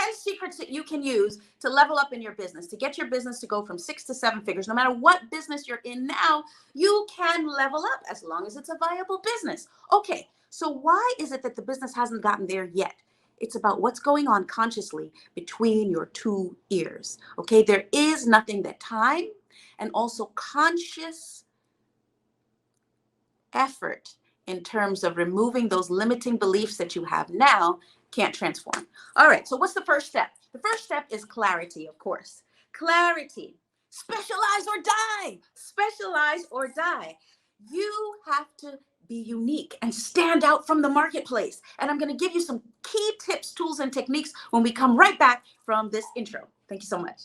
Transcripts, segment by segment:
10 secrets that you can use to level up in your business, to get your business to go from 6 to 7 figures. No matter what business you're in now, you can level up as long as it's a viable business. Okay, so why is it that the business hasn't gotten there yet? It's about what's going on consciously between your two ears. Okay, there is nothing that time and also conscious effort in terms of removing those limiting beliefs that you have now can't transform. All right, so what's the first step? The first step is clarity, of course. Clarity. Specialize or die. Specialize or die. You have to be unique and stand out from the marketplace. And I'm going to give you some key tips, tools, and techniques when we come right back from this intro. Thank you so much.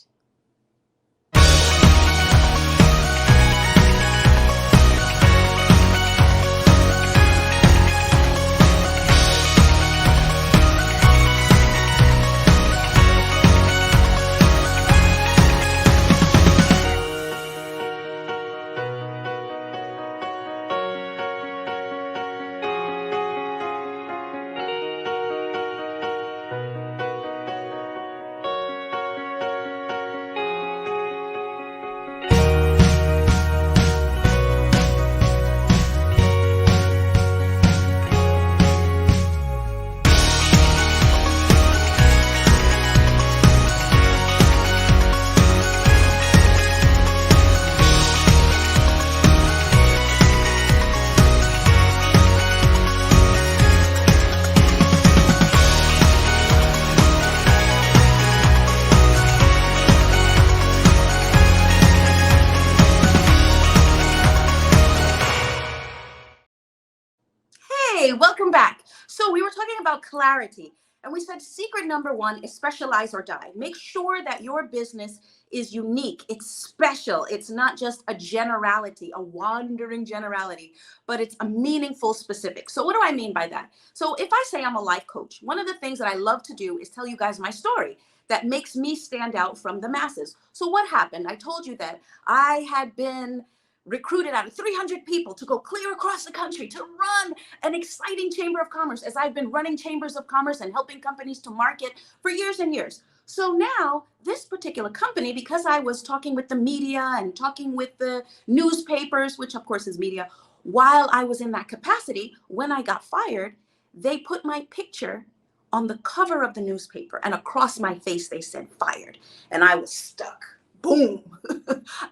Hey, welcome back. So we were talking about clarity, and we said secret number one is specialize or die. Make sure that your business is unique. It's special. It's not just a generality, a wandering generality, but it's a meaningful specific. So what do I mean by that? So if I say I'm a life coach, one of the things that I love to do is tell you guys my story that makes me stand out from the masses. So what happened? I told you that I had been recruited out of 300 people to go clear across the country to run an exciting chamber of commerce, as I've been running chambers of commerce and helping companies to market for years and years. So now this particular company, because I was talking with the media and talking with the newspapers, which of course is media, while I was in that capacity, when I got fired, they put my picture on the cover of the newspaper, and across my face they said fired, and I was stuck. Boom.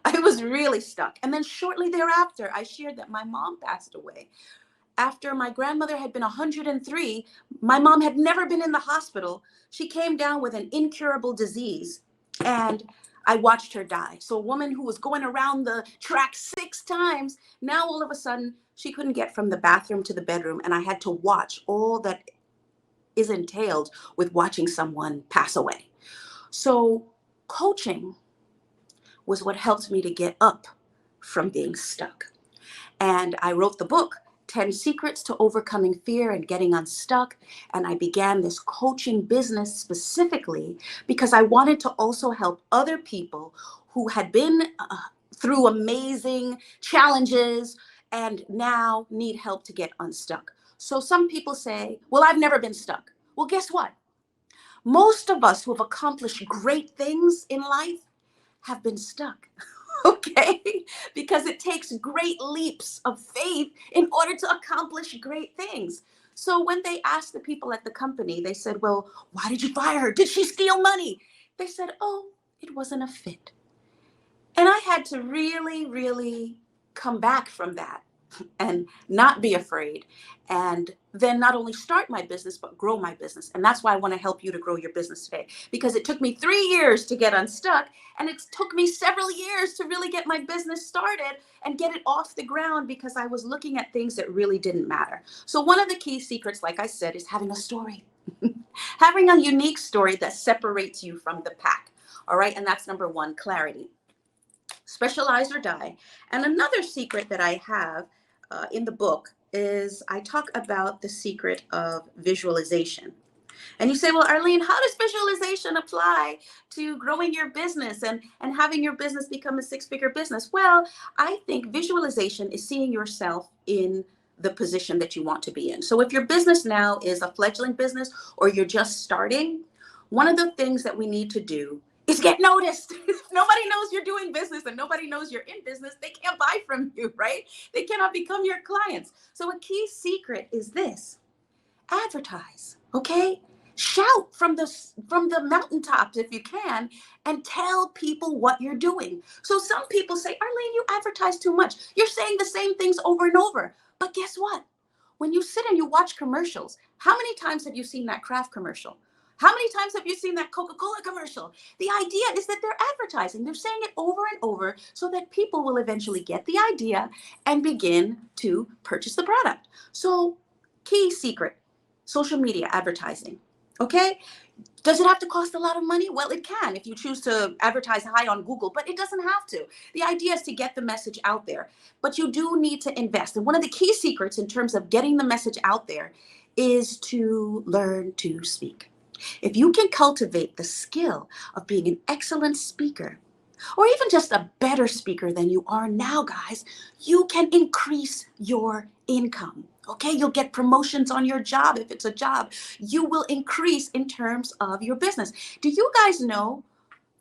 I was really stuck. And then shortly thereafter, I shared that my mom passed away. After my grandmother had been 103, my mom had never been in the hospital. She came down with an incurable disease, and I watched her die. So a woman who was going around the track 6 times, now all of a sudden she couldn't get from the bathroom to the bedroom, and I had to watch all that is entailed with watching someone pass away. So coaching was what helped me to get up from being stuck. And I wrote the book, 10 Secrets to Overcoming Fear and Getting Unstuck. And I began this coaching business specifically because I wanted to also help other people who had been through amazing challenges and now need help to get unstuck. So some people say, well, I've never been stuck. Well, guess what? Most of us who have accomplished great things in life have been stuck, okay? Because it takes great leaps of faith in order to accomplish great things. So when they asked the people at the company, they said, well, why did you fire her? Did she steal money? They said, oh, it wasn't a fit. And I had to really, really come back from that and not be afraid, and then not only start my business, but grow my business. And that's why I want to help you to grow your business today, because it took me 3 years to get unstuck, and it took me several years to really get my business started and get it off the ground, because I was looking at things that really didn't matter. So one of the key secrets, like I said, is having a story, having a unique story that separates you from the pack. All right. And that's number one, clarity. Specialize or die. And another secret that I have in the book is I talk about the secret of visualization. And you say, well, Arlene, how does visualization apply to growing your business and having your business become a 6-figure business? Well, I think visualization is seeing yourself in the position that you want to be in. So if your business now is a fledgling business or you're just starting, one of the things that we need to do is get noticed. If nobody knows you're doing business and nobody knows you're in business, they can't buy from you, right? They cannot become your clients. So a key secret is this: advertise, okay? Shout from the mountaintops if you can, and tell people what you're doing. So some people say, Arlene, you advertise too much. You're saying the same things over and over. But guess what? When you sit and you watch commercials, how many times have you seen that Kraft commercial? How many times have you seen that Coca-Cola commercial? The idea is that they're advertising. They're saying it over and over so that people will eventually get the idea and begin to purchase the product. So, key secret: social media advertising. Okay? Does it have to cost a lot of money? Well, it can if you choose to advertise high on Google, but it doesn't have to. The idea is to get the message out there, but you do need to invest. And one of the key secrets in terms of getting the message out there is to learn to speak. If you can cultivate the skill of being an excellent speaker, or even just a better speaker than you are now, guys, you can increase your income. Okay, you'll get promotions on your job if it's a job. You will increase in terms of your business. Do you guys know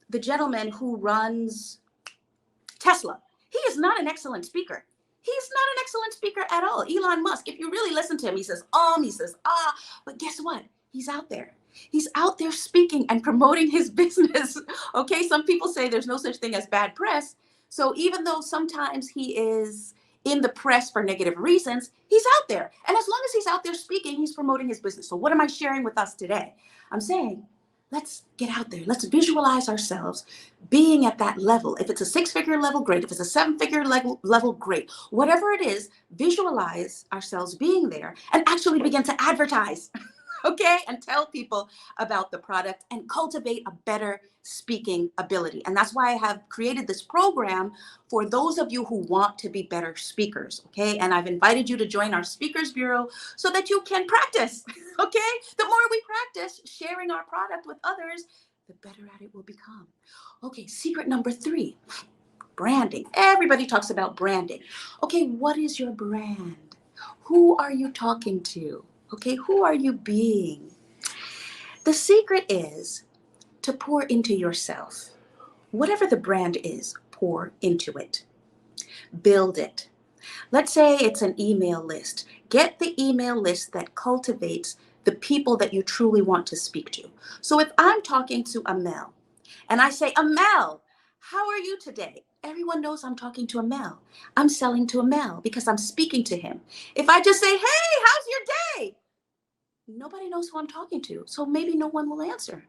the gentleman who runs Tesla? He is not an excellent speaker. He's not an excellent speaker at all. Elon Musk, if you really listen to him, he says, he says, but guess what? He's out there. He's out there speaking and promoting his business. Okay, some people say there's no such thing as bad press. So even though sometimes he is in the press for negative reasons, he's out there. And as long as he's out there speaking, he's promoting his business. So what am I sharing with us today? I'm saying, let's get out there. Let's visualize ourselves being at that level. If it's a 6-figure level, great. If it's a 7-figure level, great. Whatever it is, visualize ourselves being there and actually begin to advertise. Okay, and tell people about the product and cultivate a better speaking ability. And that's why I have created this program for those of you who want to be better speakers. Okay, and I've invited you to join our Speakers Bureau so that you can practice. Okay, the more we practice sharing our product with others, the better at it we'll become. Okay, secret number 3: branding. Everybody talks about branding. Okay, what is your brand? Who are you talking to? Okay, who are you being? The secret is to pour into yourself. Whatever the brand is, pour into it. Build it. Let's say it's an email list. Get the email list that cultivates the people that you truly want to speak to. So if I'm talking to Amel and I say, Amel, how are you today? Everyone knows I'm talking to Amel. I'm selling to Amel because I'm speaking to him. If I just say, hey, how's your day? Nobody knows who I'm talking to, so maybe no one will answer.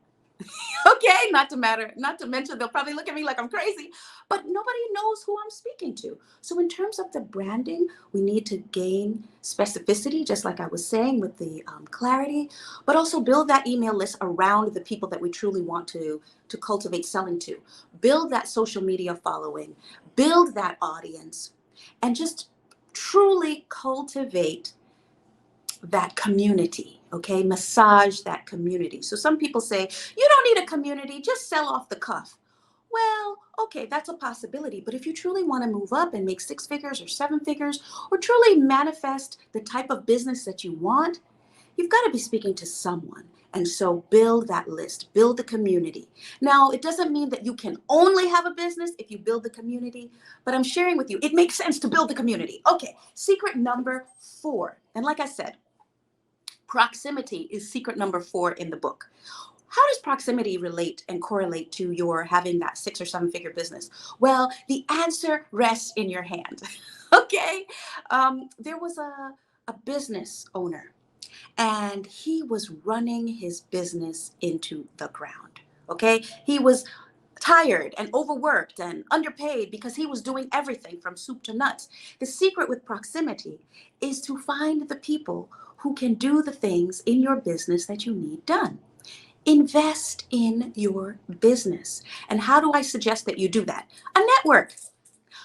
Okay, not to mention they'll probably look at me like I'm crazy, but nobody knows who I'm speaking to. So in terms of the branding, we need to gain specificity, just like I was saying with the clarity, but also build that email list around the people that we truly want to cultivate selling to. Build that social media following, build that audience, and just truly cultivate that community. Okay, massage that community. So some people say, you don't need a community, just sell off the cuff. Well, okay, that's a possibility. But if you truly want to move up and make 6 figures or 7 figures, or truly manifest the type of business that you want, you've got to be speaking to someone. And so build that list, build the community. Now, it doesn't mean that you can only have a business if you build the community, but I'm sharing with you, it makes sense to build the community. Okay, secret number 4. And like I said, proximity is secret number 4 in the book. How does proximity relate and correlate to your having that 6 or 7 figure business? Well, the answer rests in your hand. Okay. There was a business owner and he was running his business into the ground. Okay. He was tired and overworked and underpaid because he was doing everything from soup to nuts. The secret with proximity is to find the people who can do the things in your business that you need done. Invest in your business. And how do I suggest that you do that? A network.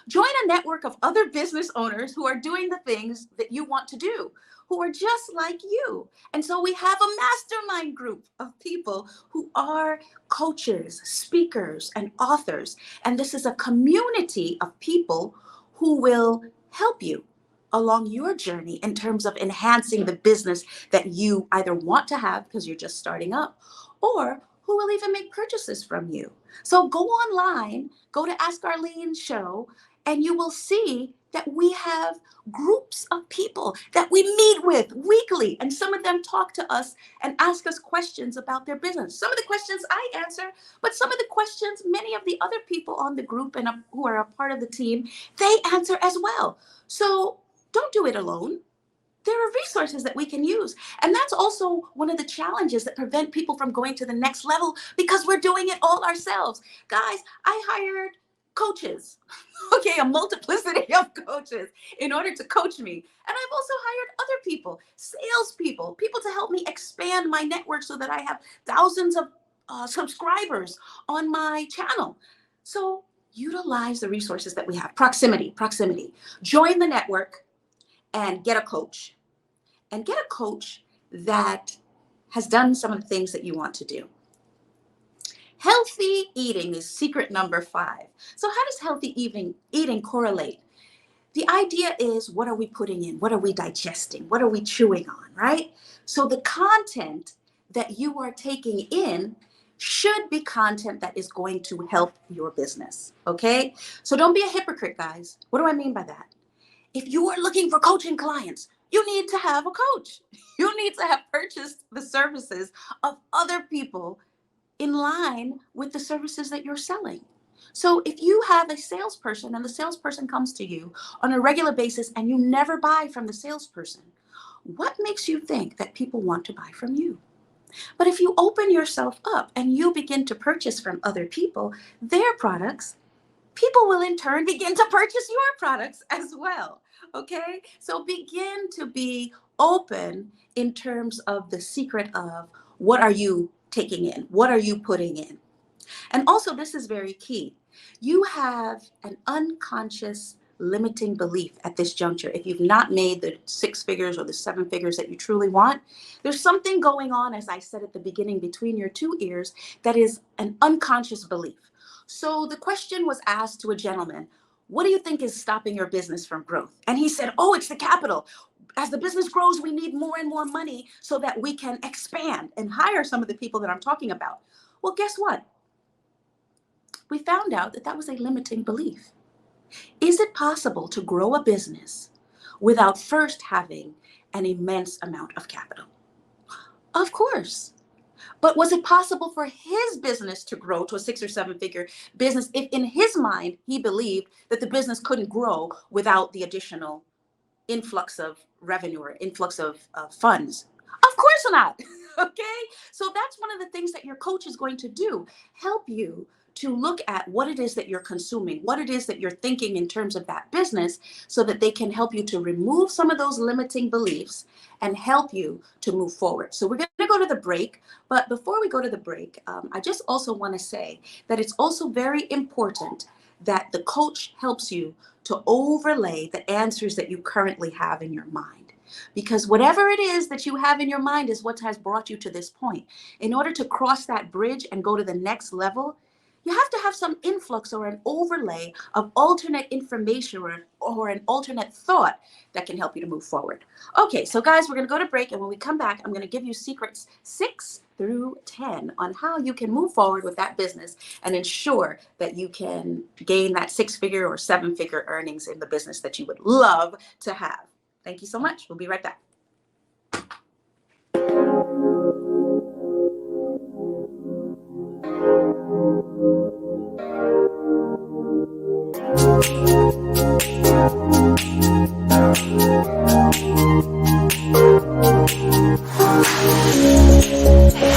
Join a network of other business owners who are doing the things that you want to do, who are just like you. And so we have a mastermind group of people who are coaches, speakers, and authors. And this is a community of people who will help you along your journey in terms of enhancing the business that you either want to have because you're just starting up, or who will even make purchases from you. So go online, go to Ask Arlene show, and you will see that we have groups of people that we meet with weekly. And some of them talk to us and ask us questions about their business. Some of the questions I answer, but some of the questions many of the other people on the group and who are a part of the team, they answer as well. So don't do it alone. There are resources that we can use. And that's also one of the challenges that prevent people from going to the next level, because we're doing it all ourselves. Guys, I hired coaches, okay, a multiplicity of coaches in order to coach me. And I've also hired other people, salespeople, people to help me expand my network so that I have thousands of subscribers on my channel. So utilize the resources that we have. Proximity. Join the network and get a coach. And get a coach that has done some of the things that you want to do. Healthy eating is secret number 5. So how does healthy eating correlate? The idea is, what are we putting in? What are we digesting? What are we chewing on, right? So the content that you are taking in should be content that is going to help your business, okay? So don't be a hypocrite, guys. What do I mean by that? If you are looking for coaching clients, you need to have a coach. You need to have purchased the services of other people in line with the services that you're selling. So if you have a salesperson and the salesperson comes to you on a regular basis and you never buy from the salesperson, what makes you think that people want to buy from you? But if you open yourself up and you begin to purchase from other people, their products, people will in turn begin to purchase your products as well. Okay? So begin to be open in terms of the secret of what are you taking in? What are you putting in? And also, this is very key. You have an unconscious limiting belief at this juncture. If you've not made the 6 figures or the 7 figures that you truly want, there's something going on, as I said at the beginning, between your 2 ears that is an unconscious belief. So the question was asked to a gentleman, what do you think is stopping your business from growth? And he said, oh, it's the capital. As the business grows, we need more and more money so that we can expand and hire some of the people that I'm talking about. Well, guess what? We found out that that was a limiting belief. Is it possible to grow a business without first having an immense amount of capital? Of course. But was it possible for his business to grow to a 6 or 7 figure business if in his mind he believed that the business couldn't grow without the additional influx of revenue or influx of funds? Of course not. Okay. So that's one of the things that your coach is going to do. Help you to look at what it is that you're consuming, what it is that you're thinking in terms of that business, so that they can help you to remove some of those limiting beliefs and help you to move forward. So we're going to go to the break. But before we go to the break, I just also want to say that it's also very important that the coach helps you to overlay the answers that you currently have in your mind. Because whatever it is that you have in your mind is what has brought you to this point. In order to cross that bridge and go to the next level, you have to have some influx or an overlay of alternate information or an alternate thought that can help you to move forward. Okay, so guys, we're going to go to break. And when we come back, I'm going to give you secrets 6 through 10 on how you can move forward with that business and ensure that you can gain that 6-figure or 7-figure earnings in the business that you would love to have. Thank you so much. We'll be right back.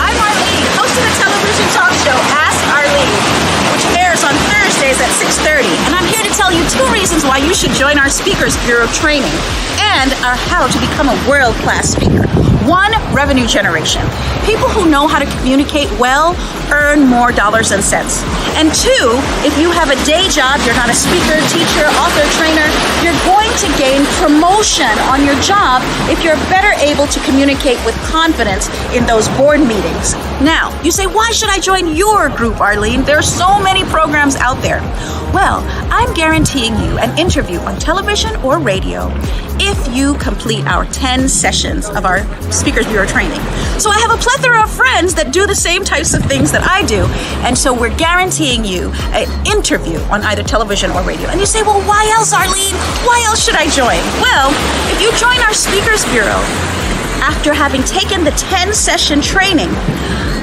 I'm Arlene, host of the television talk show Ask Arlene, which airs on Thursdays at 6:30. And I'm here to tell you 2 reasons why you should join our Speakers Bureau training and how to become a world-class speaker. 1, revenue generation. People who know how to communicate well earn more dollars and cents. And 2, if you have a day job, you're not a speaker, teacher, author, trainer, you're going to gain promotion on your job if you're better able to communicate with confidence in those board meetings. Now, you say, why should I join your group, Arlene? There are so many programs out there. Well, I'm guaranteeing you an interview on television or radio if you complete our 10 sessions of our Speakers Bureau training. So I have a plethora of friends that do the same types of things that I do, and so we're guaranteeing you an interview on either television or radio. And you say, well, why else, Arlene? Why else should I join? Well, if you join our Speakers Bureau, after having taken the 10-session training,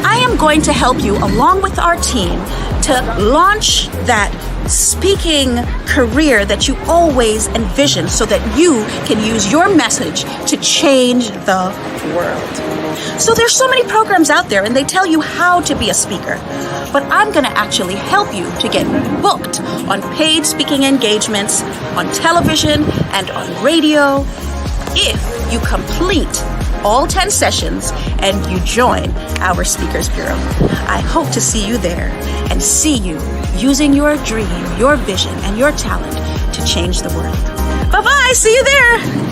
I am going to help you, along with our team, to launch that speaking career that you always envisioned so that you can use your message to change the world. So there's so many programs out there and they tell you how to be a speaker, but I'm going to actually help you to get booked on paid speaking engagements on television and on radio if you complete all 10 sessions and you join our Speakers Bureau. I hope to see you there and see you using your dream, your vision, and your talent to change the world. Bye-bye. See you there.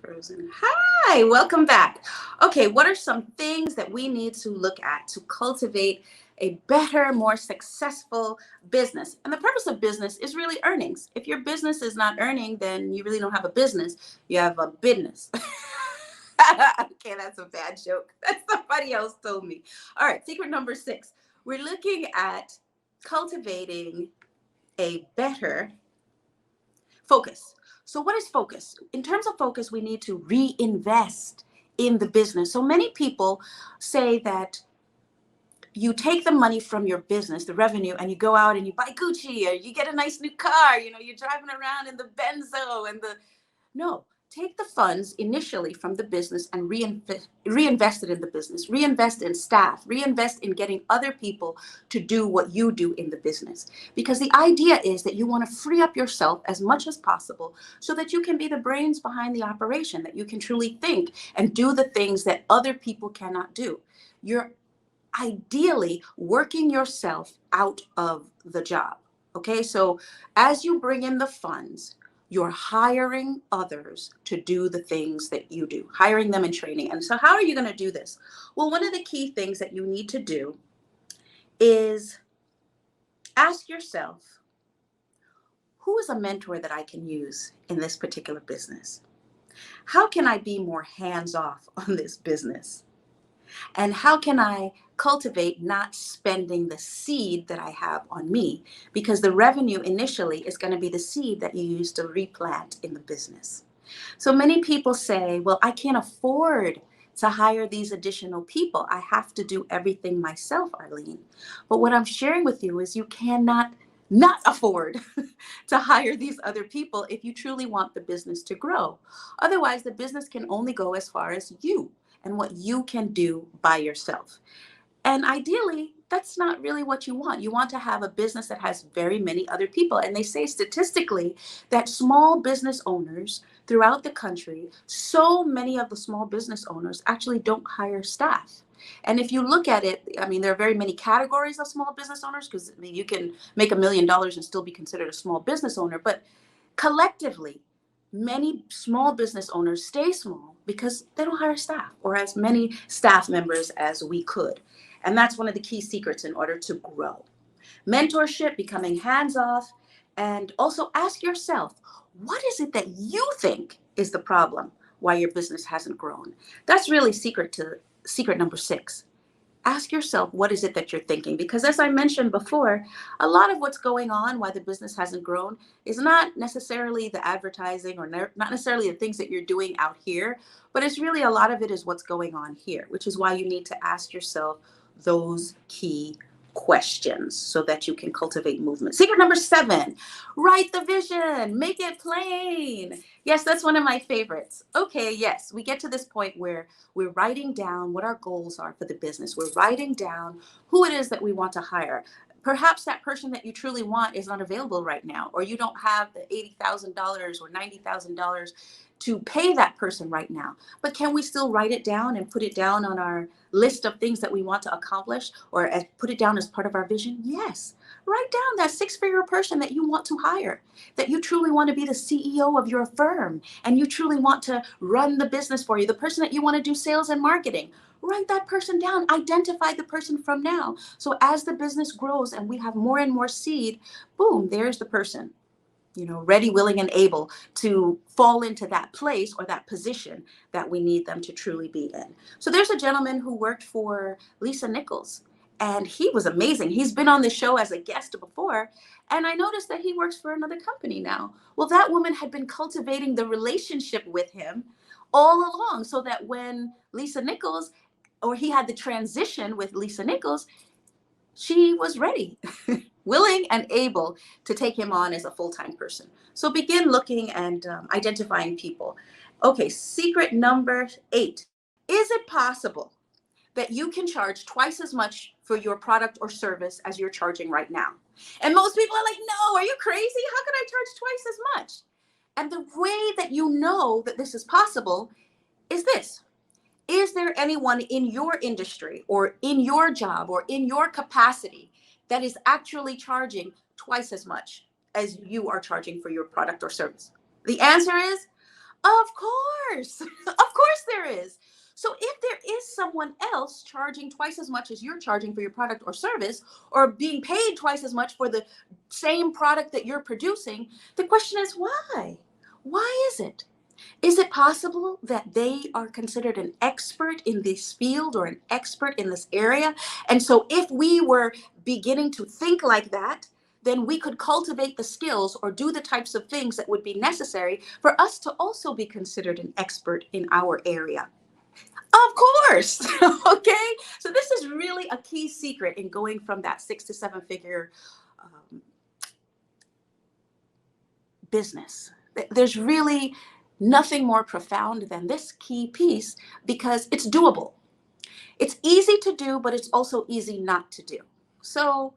Frozen. Hi, welcome back. Okay, what are some things that we need to look at to cultivate a better, more successful business? And the purpose of business is really earnings. If your business is not earning, then you really don't have a business. You have a business. Okay, that's a bad joke. That's somebody else told me. All right, secret number 6. We're looking at cultivating a better focus. So what is focus? In terms of focus, we need to reinvest in the business. So many people say that you take the money from your business, the revenue, and you go out and you buy Gucci or you get a nice new car, you're driving around in the Benzo and no, take the funds initially from the business and reinvest it in the business, reinvest in staff, reinvest in getting other people to do what you do in the business. Because the idea is that you want to free up yourself as much as possible so that you can be the brains behind the operation, that you can truly think and do the things that other people cannot do. You're ideally working yourself out of the job. Okay, so as you bring in the funds, you're hiring others to do the things that you do, hiring them in training. And so how are you going to do this? Well, one of the key things that you need to do is ask yourself, who is a mentor that I can use in this particular business? How can I be more hands-off on this business? And how can I cultivate not spending the seed that I have on me? Because the revenue initially is going to be the seed that you use to replant in the business. So many people say, well, I can't afford to hire these additional people. I have to do everything myself, Arlene. But what I'm sharing with you is you cannot not afford to hire these other people if you truly want the business to grow. Otherwise, the business can only go as far as you and what you can do by yourself. And ideally, that's not really what you want. You want to have a business that has very many other people. And they say statistically that small business owners throughout the country, so many of the small business owners actually don't hire staff. And if you look at it, I mean, there are very many categories of small business owners because you can make $1 million and still be considered a small business owner. But collectively, many small business owners stay small because they don't hire staff or as many staff members as we could. And that's one of the key secrets in order to grow. Mentorship, becoming hands-off, and also ask yourself, what is it that you think is the problem why your business hasn't grown? That's really secret number 6. Ask yourself, what is it that you're thinking? Because as I mentioned before, a lot of what's going on, why the business hasn't grown, is not necessarily the advertising or not necessarily the things that you're doing out here, but it's really a lot of it is what's going on here, which is why you need to ask yourself those key questions so that you can cultivate movement. Secret number 7, write the vision, make it plain. Yes, that's one of my favorites. Okay, yes, we get to this point where we're writing down what our goals are for the business. We're writing down who it is that we want to hire. Perhaps that person that you truly want is not available right now, or you don't have the $80,000 or $90,000 to pay that person right now. But can we still write it down and put it down on our list of things that we want to accomplish, or put it down as part of our vision? Yes. Write down that six-figure person that you want to hire, that you truly want to be the CEO of your firm, and you truly want to run the business for you, the person that you want to do sales and marketing. Write that person down. Identify the person from now. So as the business grows and we have more and more seed, boom, there's the person, ready, willing, and able to fall into that place or that position that we need them to truly be in. So there's a gentleman who worked for Lisa Nichols, and he was amazing. He's been on the show as a guest before, and I noticed that he works for another company now. Well, that woman had been cultivating the relationship with him all along, so that when Lisa Nichols, or he had the transition with Lisa Nichols, she was ready, willing and able to take him on as a full-time person. So begin looking and identifying people. Okay, secret number 8. Is it possible that you can charge twice as much for your product or service as you're charging right now? And most people are like, no, are you crazy? How can I charge twice as much? And the way that you know that this is possible is this. Is there anyone in your industry or in your job or in your capacity that is actually charging twice as much as you are charging for your product or service? The answer is, of course. Of course there is. So if there is someone else charging twice as much as you're charging for your product or service, or being paid twice as much for the same product that you're producing, the question is why? Why is it? Is it possible that they are considered an expert in this field or an expert in this area? And so if we were beginning to think like that, then we could cultivate the skills or do the types of things that would be necessary for us to also be considered an expert in our area. Of course. Okay. So this is really a key secret in going from that 6 to 7 figure business. There's really nothing more profound than this key piece, because it's doable. It's easy to do, but it's also easy not to do. So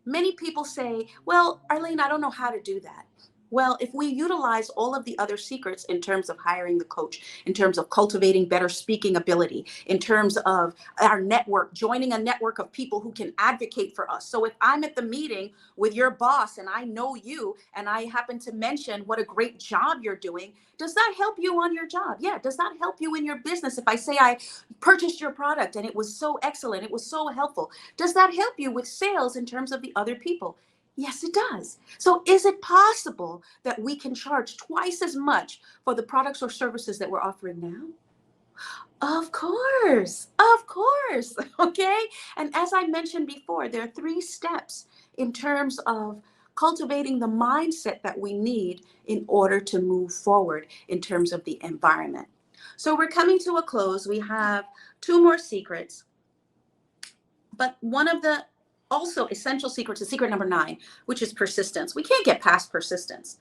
many people say, well, Arlene, I don't know how to do that. Well, if we utilize all of the other secrets in terms of hiring the coach, in terms of cultivating better speaking ability, in terms of our network, joining a network of people who can advocate for us. So if I'm at the meeting with your boss and I know you and I happen to mention what a great job you're doing, does that help you on your job? Yeah. Does that help you in your business? If I say I purchased your product and it was so excellent, it was so helpful, does that help you with sales in terms of the other people? Yes, it does. So is it possible that we can charge twice as much for the products or services that we're offering now? Of course. Of course. Okay. And as I mentioned before, there are 3 steps in terms of cultivating the mindset that we need in order to move forward in terms of the environment. So we're coming to a close. We have 2 more secrets, but one of the also essential secrets is secret number 9, which is persistence. We can't get past persistence.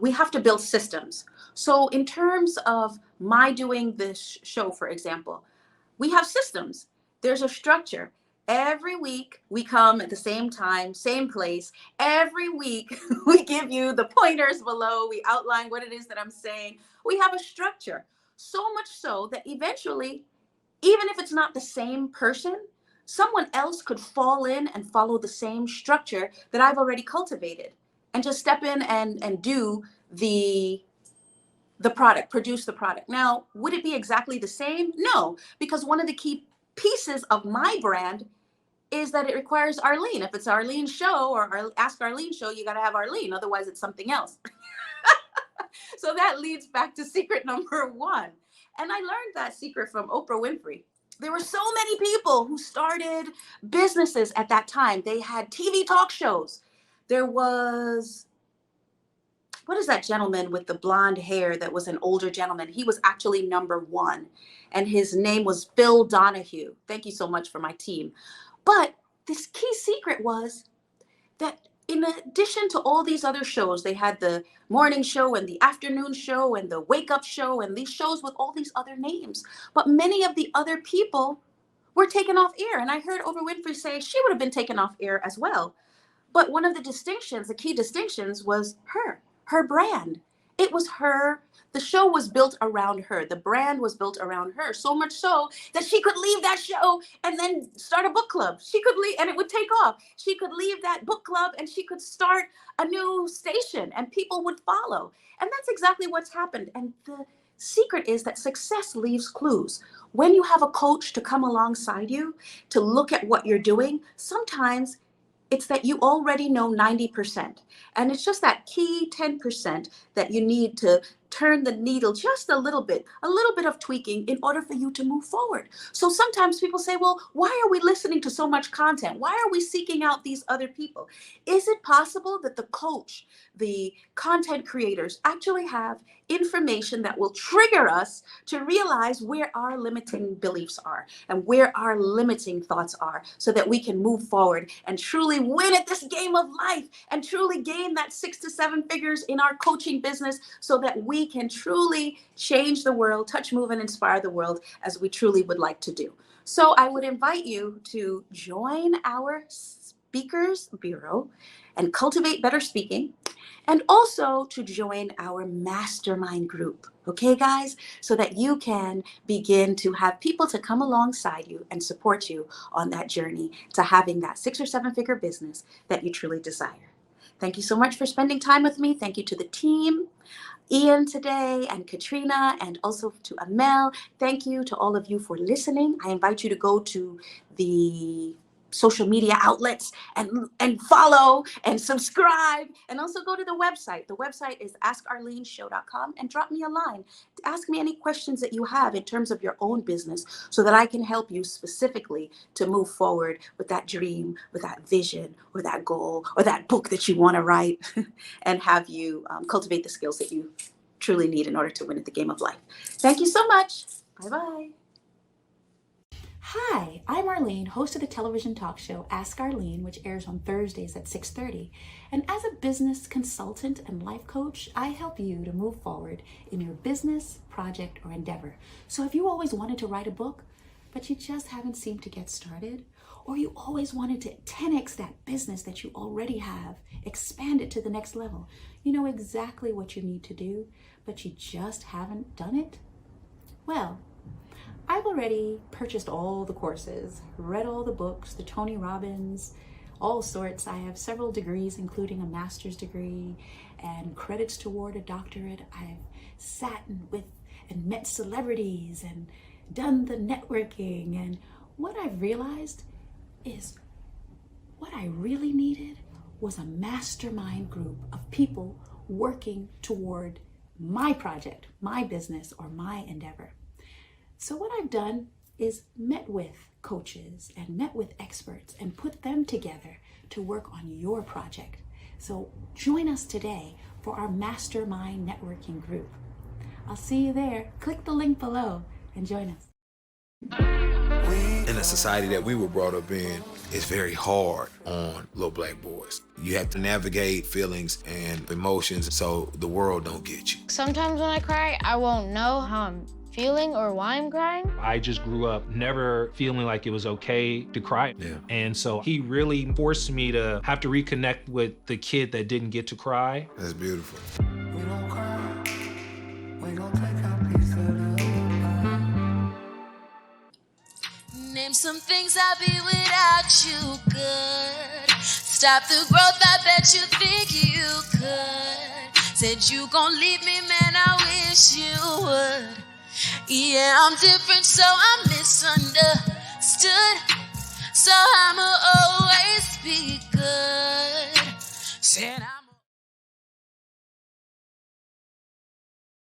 We have to build systems. So in terms of my doing this show, for example, we have systems. There's a structure. Every week we come at the same time, same place. Every week we give you the pointers below. We outline what it is that I'm saying. We have a structure. So much so that eventually, even if it's not the same person, someone else could fall in and follow the same structure that I've already cultivated and just step in and do the product, produce the product. Now, would it be exactly the same? No, because one of the key pieces of my brand is that it requires Arlene. If it's Arlene's show or Ask Arlene show, you got to have Arlene. Otherwise, it's something else. So that leads back to secret number 1. And I learned that secret from Oprah Winfrey. There were so many people who started businesses at that time. They had TV talk shows. There was, what is that gentleman with the blonde hair that was an older gentleman? He was actually number 1, and his name was Phil Donahue. Thank you so much for my team. But this key secret was that in addition to all these other shows, they had the morning show and the afternoon show and the wake up show and these shows with all these other names. But many of the other people were taken off air. And I heard Oprah Winfrey say she would have been taken off air as well. But one of the distinctions, the key distinctions, was her brand. It was her. The show was built around her. The brand was built around her, so much so that she could leave that show and then start a book club. She could leave and it would take off. She could leave that book club and she could start a new station and people would follow. And that's exactly what's happened. And the secret is that success leaves clues. When you have a coach to come alongside you, to look at what you're doing, sometimes it's that you already know 90%. And it's just that key 10% that you need to turn the needle just a little bit of tweaking in order for you to move forward. So sometimes people say, well, why are we listening to so much content? Why are we seeking out these other people? Is it possible that the coach, the content creators actually have information that will trigger us to realize where our limiting beliefs are and where our limiting thoughts are so that we can move forward and truly win at this game of life and truly gain that 6 to 7 figures in our coaching business so that we can truly change the world, touch, move, and inspire the world as we truly would like to do. So I would invite you to join our Speakers Bureau and cultivate better speaking, and also to join our mastermind group, okay, guys? So that you can begin to have people to come alongside you and support you on that journey to having that 6 or 7 figure business that you truly desire. Thank you so much for spending time with me. Thank you to the team, Ian today, and Katrina, and also to Amel. Thank you to all of you for listening. I invite you to go to the social media outlets and follow and subscribe, and also go to the website. The website is askarleneshow.com, and drop me a line to ask me any questions that you have in terms of your own business so that I can help you specifically to move forward with that dream, with that vision, or that goal, or that book that you want to write and have you cultivate the skills that you truly need in order to win at the game of life. Thank you so much. Bye-bye. Hi, I'm Arlene, host of the television talk show Ask Arlene, which airs on Thursdays at 6:30. And as a business consultant and life coach, I help you to move forward in your business, project, or endeavor. So if you always wanted to write a book, but you just haven't seemed to get started, or you always wanted to 10x that business that you already have, expand it to the next level, you know exactly what you need to do, but you just haven't done it? Well, I've already purchased all the courses, read all the books, the Tony Robbins, all sorts. I have several degrees, including a master's degree and credits toward a doctorate. I've sat with and met celebrities and done the networking. And what I've realized is what I really needed was a mastermind group of people working toward my project, my business, or my endeavor. So what I've done is met with coaches and met with experts and put them together to work on your project. So join us today for our mastermind networking group. I'll see you there. Click the link below and join us. In the society that we were brought up in, it's very hard on little black boys. You have to navigate feelings and emotions so the world don't get you. Sometimes when I cry, I won't know how I'm feeling or why I'm crying. I just grew up never feeling like it was okay to cry. Yeah. And so he really forced me to have to reconnect with the kid that didn't get to cry. That's beautiful. We don't cry, we gon' take our piece of the pie. Name some things I'll be without you, good. Stop the growth, I bet you think you could. Said you gon' leave me, man, I wish you would. Yeah, I'm different, so I'm misunderstood. So I'ma always be good. Said